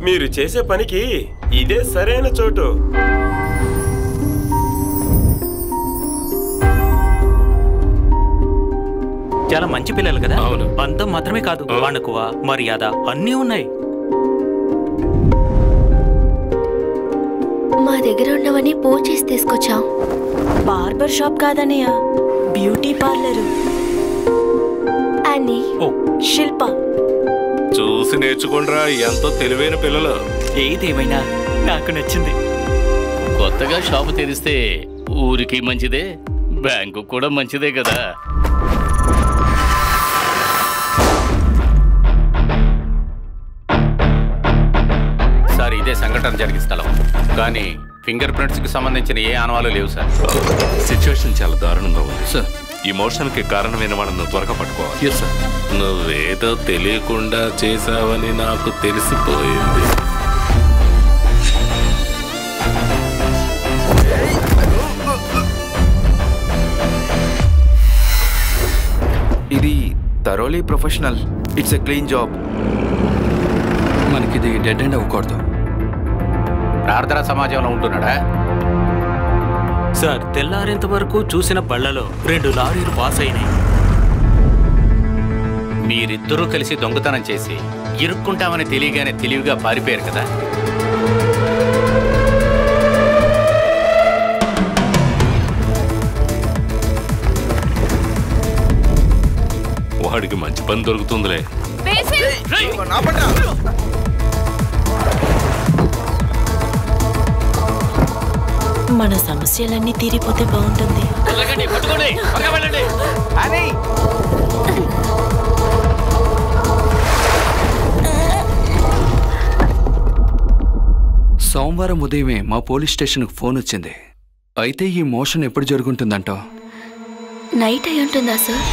మీరు చేసే పనికి ఇదే సరైన చోటు. చాలా మంచి పిల్లలు కదా. అవును. పంతం మాత్రమే కాదు, వణుకువ, మర్యాద అన్నీ ఉన్నాయి. మా దగ్గర ఉన్నవన్నీ పూజ చేసి తీసుకొచ్చాం. బార్బర్ షాప్ కాదన్నయ్య, బ్యూటీ పార్లర్. అని శిల్ప చూసి నేర్చుకోండిరా, ఎంతో తెలివైన పిల్లలు. ఏదేమైనా నాకు నచ్చింది. కొత్తగా షాపు తెరిస్తే ఊరికి మంచిదే, బ్యాంకు కూడా మంచిదే కదా. సార్, ఇదే సంఘటన జరిగిన స్థలం, కానీ ఫింగర్ ప్రింట్స్ కి సంబంధించిన ఏ ఆనవాలు లేవు సార్. సిచ్యువేషన్ చాలా దారుణంగా ఉంది సార్. ఈ మోషన్ కి కారణమైన వాళ్ళను త్వరగా పట్టుకోవాలి. Yes sir. నువ్వేదో తెలియకుండా చేసావని నాకు తెలిసిపోయింది. ఇది thoroughly professional. It's a clean job. మనకిది డెడ్ ఎండ్ అవ్వకూడదు. ప్రార్థనా సమాజంలో ఉంటున్నాడా? సార్, తెల్లారేంత వరకు చూసిన బళ్లలో 2 లారీలు పాస్ అయినాయి. మీరిద్దరూ కలిసి దొంగతనం చేసి ఇరుక్కుంటామని తెలియగానే తెలివిగా పారిపోయారు కదా. వాడికి మంచి పని దొరుకుతుందిలే. మన సమస్యలన్నీ తీరిపోతే బాగుంటుంది. సోమవారం ఉదయమే మా పోలీస్ స్టేషన్కు ఫోన్ వచ్చింది. అయితే ఈ మోషన్ ఎప్పుడు జరుగుతుందంటావు? నైట్ అయి ఉంటుందా సార్?